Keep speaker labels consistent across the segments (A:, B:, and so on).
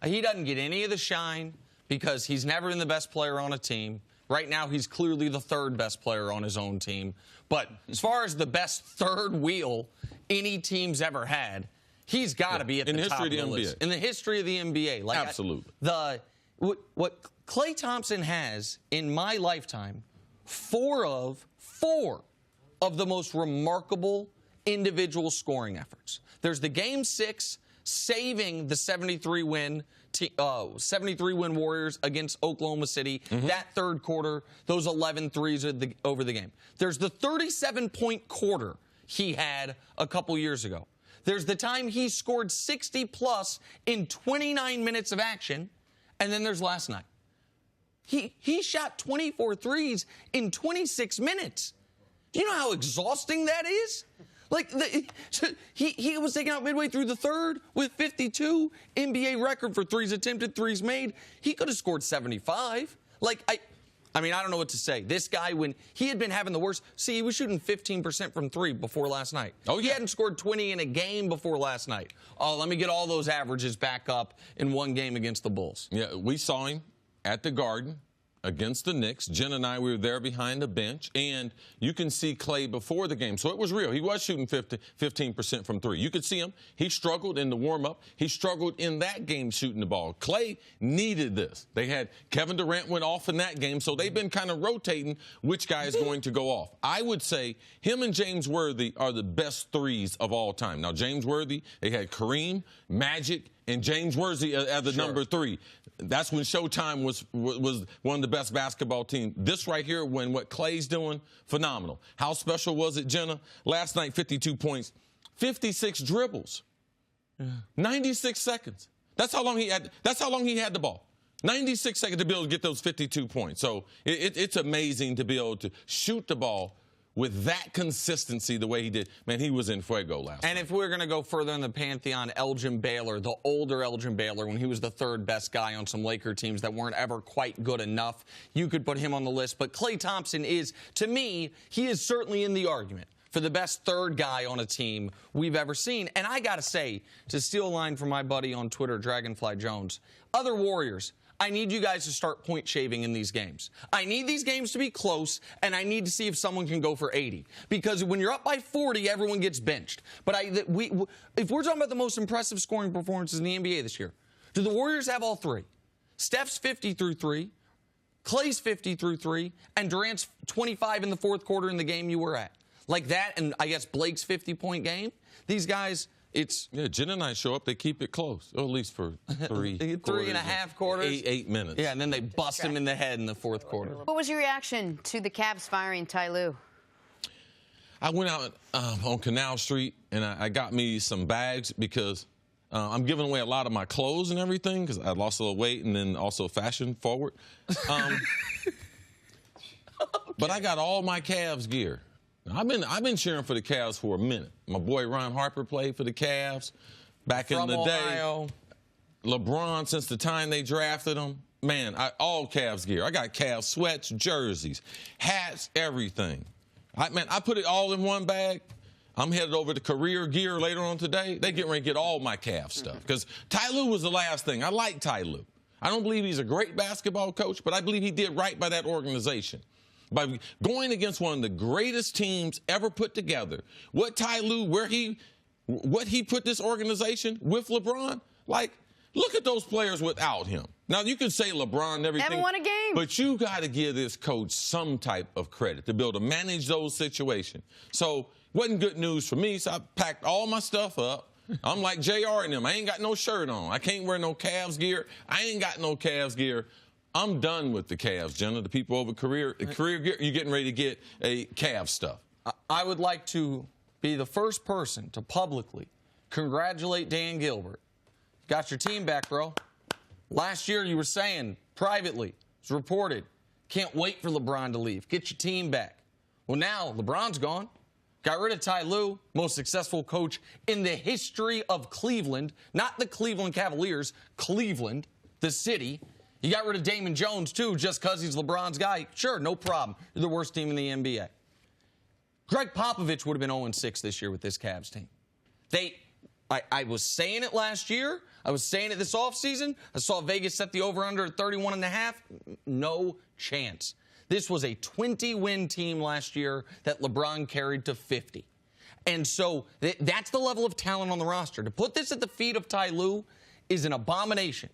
A: He doesn't get any of the shine because he's never been the best player on a team. Right now, he's clearly the third best player on his own team. But as far as the best third wheel any team's ever had, he's got to be at the top of the list. In the history of the NBA. Like
B: Absolutely.
A: What Klay Thompson has in my lifetime, four of the most remarkable individual scoring efforts. There's the Game 6 saving the 73-win Warriors against Oklahoma City. That third quarter, those 11 threes over the game. There's the 37-point quarter he had a couple years ago. There's the time he scored 60-plus in 29 minutes of action. And then there's last night. He shot 24 threes in 26 minutes. Do you know how exhausting that is? Like, he was taken out midway through the third with 52, NBA record for threes attempted, threes made. He could have scored 75. Like, I mean, I don't know what to say. This guy, when he had been having the worst, he was shooting 15% from three before last night. Oh, yeah. He hadn't scored 20 in a game before last night. Oh, let me get all those averages back up in one game against the Bulls.
B: Yeah, we saw him at the Garden against the Knicks. Jen and I, we were there behind the bench, and you can see Klay before the game. So it was real. He was shooting 15% from three. You could see him. He struggled in the warm-up. He struggled in that game shooting the ball. Klay needed this. They had Kevin Durant went off in that game, so they've been kind of rotating which guy is going to go off. I would say him and James Worthy are the best threes of all time. Now, James Worthy, they had Kareem, Magic, and James Worthy as the number three. That's when Showtime was one of the best basketball teams. This right here, when what Klay's doing, phenomenal. How special was it, Jenna? Last night, 52 points, 56 dribbles, 96 seconds. That's how long he had. That's how long he had the ball. 96 seconds to be able to get those 52 points. So it's amazing to be able to shoot the ball with that consistency the way he did. Man, he was in fuego last night.
A: And if we're going to go further in the pantheon, Elgin Baylor, the older Elgin Baylor, when he was the third best guy on some Laker teams that weren't ever quite good enough, you could put him on the list. But Klay Thompson is, to me, he is certainly in the argument for the best third guy on a team we've ever seen. And I got to say, to steal a line from my buddy on Twitter, Dragonfly Jones, other Warriors, I need you guys to start point shaving in these games. I need these games to be close, and I need to see if someone can go for 80. Because when you're up by 40, everyone gets benched. But if we're talking about the most impressive scoring performances in the NBA this year, do the Warriors have all three? Steph's 50 through 3, Klay's 50 through 3, and Durant's 25 in the fourth quarter in the game you were at. Like that, and I guess Blake's 50-point game. These guys...
B: Jen and I show up, they keep it close, or at least for three
A: and a half quarters.
B: 8 minutes.
A: Yeah, and then they bust him in the head in the fourth quarter.
C: What was your reaction to the Cavs firing Ty Lue?
B: I went out on Canal Street, and I got me some bags because I'm giving away a lot of my clothes and everything because I lost a little weight and then also fashion forward. But I got all my Cavs gear. I've been cheering for the Cavs for a minute. My boy Ron Harper played for the Cavs back in the day. LeBron, since the time they drafted him, man, all Cavs gear. I got Cavs sweats, jerseys, hats, everything. I put it all in one bag. I'm headed over to Career Gear later on today. They get ready to get all my Cavs stuff because Ty Lue was the last thing. I like Ty Lue. I don't believe he's a great basketball coach, but I believe he did right by that organization. By going against one of the greatest teams ever put together, what Ty Lue, what he put this organization with LeBron, like, look at those players without him. Now, you can say LeBron and everything.
C: Never won a game.
B: But you got to give this coach some type of credit to be able to manage those situations. So, it wasn't good news for me, so I packed all my stuff up. I'm like JR and them. I ain't got no shirt on. I can't wear no Cavs gear. I ain't got no Cavs gear. I'm done with the Cavs, Jenna. The people over Career Gear, you're getting ready to get a Cavs stuff.
A: I would like to be the first person to publicly congratulate Dan Gilbert. Got your team back, bro. Last year you were saying privately, it's reported, can't wait for LeBron to leave. Get your team back. Well, now LeBron's gone. Got rid of Ty Lue, most successful coach in the history of Cleveland. Not the Cleveland Cavaliers, Cleveland, the city. You got rid of Damon Jones, too, just because he's LeBron's guy. Sure, no problem. You're the worst team in the NBA. Greg Popovich would have been 0-6 this year with this Cavs team. I was saying it last year. I was saying it this offseason. I saw Vegas set the over-under at 31.5. No chance. This was a 20-win team last year that LeBron carried to 50. And so that's the level of talent on the roster. To put this at the feet of Ty Lue is an abomination.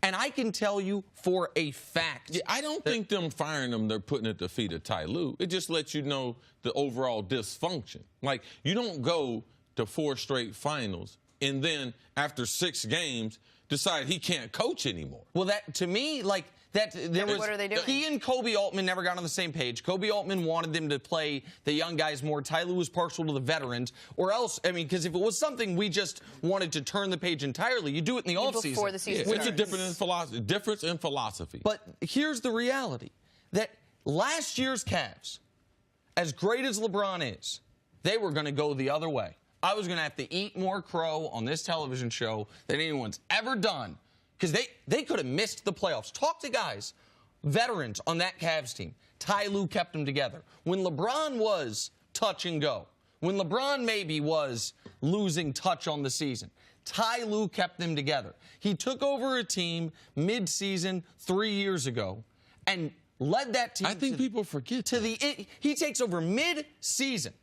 A: And I can tell you for a fact.
B: Yeah, I don't think them firing them, they're putting it at the feet of Ty Lue. It just lets you know the overall dysfunction. Like, you don't go to 4 straight finals and then after 6 games decide he can't coach anymore.
A: Well, that, to me, like, that there was,
C: what are they doing?
A: He and Kobe Altman never got on the same page. Kobe Altman wanted them to play the young guys more. Ty Lue was partial to the veterans. Or else, I mean, because if it was something we just wanted to turn the page entirely, you do it in the offseason.
C: Before the season
B: It's a difference in philosophy.
A: But here's the reality, that last year's Cavs, as great as LeBron is, they were going to go the other way. I was going to have to eat more crow on this television show than anyone's ever done, because they could have missed the playoffs. Talk to guys, veterans on that Cavs team. Ty Lue kept them together. When LeBron was touch and go, when LeBron maybe was losing touch on the season, Ty Lue kept them together. He took over a team mid-season 3 years ago and led that team.
B: I think people forget
A: to the. He takes over mid-season,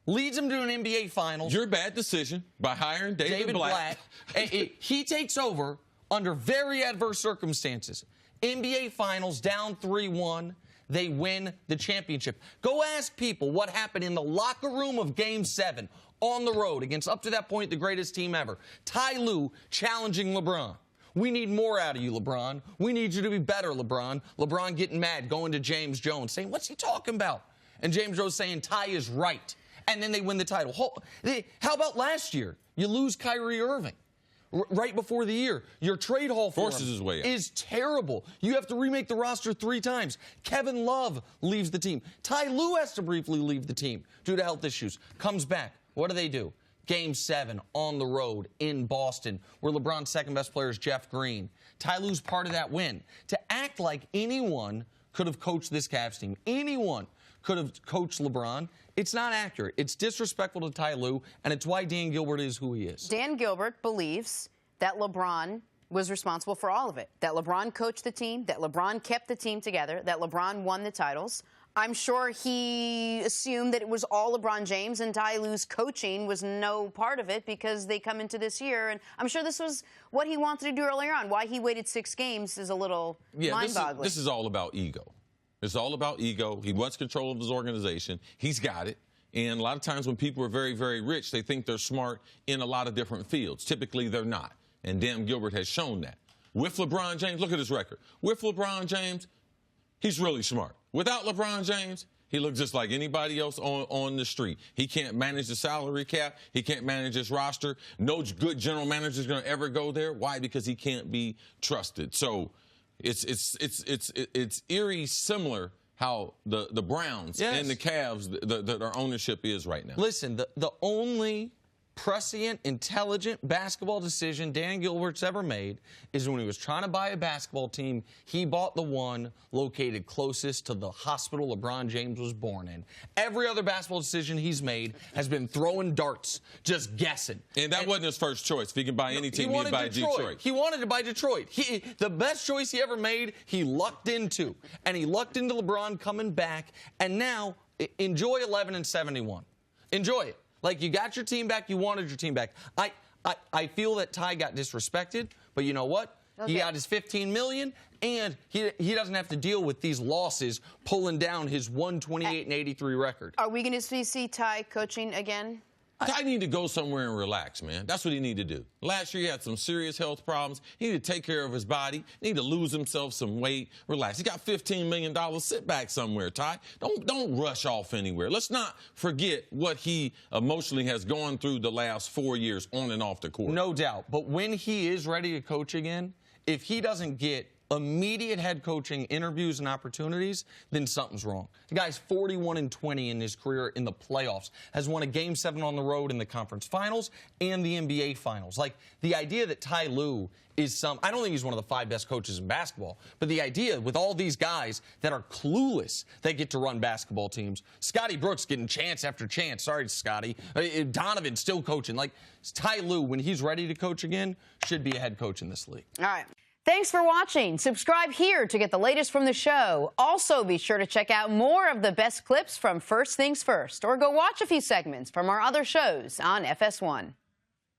A: leads them to an NBA Finals.
B: Your bad decision by hiring David Blatt.
A: He takes over under very adverse circumstances. NBA Finals down 3-1. They win the championship. Go ask people what happened in the locker room of Game 7 on the road against, up to that point, the greatest team ever. Ty Lue challenging LeBron. We need more out of you, LeBron. We need you to be better, LeBron. LeBron getting mad, going to James Jones, saying, what's he talking about? And James Jones saying, Ty is right. And then they win the title. How about last year? You lose Kyrie Irving right before the year. Your trade haul for
B: forces
A: him
B: his way out.
A: Is terrible. You have to remake the roster 3 times. Kevin Love leaves the team. Ty Lue has to briefly leave the team due to health issues. Comes back. What do? Game 7 on the road in Boston, where LeBron's second best player is Jeff Green. Ty Lue's part of that win. To act like anyone could have coached this Cavs team, anyone could have coached LeBron, it's not accurate. It's disrespectful to Ty Lue, and it's why Dan Gilbert is who he is.
C: Dan Gilbert believes that LeBron was responsible for all of it, that LeBron coached the team, that LeBron kept the team together, that LeBron won the titles. I'm sure he assumed that it was all LeBron James, and Ty Lue's coaching was no part of it because they come into this year. And I'm sure this was what he wanted to do earlier on. Why he waited 6 games is a little mind-boggling.
B: This is all about ego. It's all about ego. He wants control of his organization. He's got it. And a lot of times when people are very, very rich, they think they're smart in a lot of different fields. Typically, they're not. And Dan Gilbert has shown that. With LeBron James, look at his record. With LeBron James, he's really smart. Without LeBron James, he looks just like anybody else on the street. He can't manage the salary cap. He can't manage his roster. No good general manager is going to ever go there. Why? Because he can't be trusted. So it's eerie similar how the Browns and the Cavs, their ownership is right now.
A: Listen, the only prescient, intelligent basketball decision Dan Gilbert's ever made is when he was trying to buy a basketball team, he bought the one located closest to the hospital LeBron James was born in. Every other basketball decision he's made has been throwing darts, just guessing.
B: And that wasn't his first choice. If he could buy any team, he'd buy Detroit.
A: He wanted to buy Detroit. The best choice he ever made, he lucked into. And he lucked into LeBron coming back. And now, enjoy 11-71. Enjoy it. Like, you got your team back. You wanted your team back. I feel that Ty got disrespected, but you know what? Okay. He got his $15 million, and he doesn't have to deal with these losses pulling down his 128-83 record.
C: Are we going to see Ty coaching again?
B: Ty need to go somewhere and relax, man. That's what he need to do. Last year, he had some serious health problems. He need to take care of his body. He need to lose himself some weight. Relax. He got $15 million. Sit back somewhere, Ty. Don't rush off anywhere. Let's not forget what he emotionally has gone through the last 4 years on and off the court.
A: No doubt. But when he is ready to coach again, if he doesn't get immediate head coaching interviews and opportunities, then something's wrong. The guy's 41-20 in his career in the playoffs, has won a Game 7 on the road in the conference finals and the NBA finals. Like, the idea that Ty Lue is I don't think he's one of the 5 best coaches in basketball, but the idea with all these guys that are clueless that get to run basketball teams, Scotty Brooks getting chance after chance. Sorry, Scotty. Donovan still coaching. Like, Ty Lue, when he's ready to coach again, should be a head coach in this league.
C: All right. Thanks for watching. Subscribe here to get the latest from the show. Also, be sure to check out more of the best clips from First Things First, or go watch a few segments from our other shows on FS1.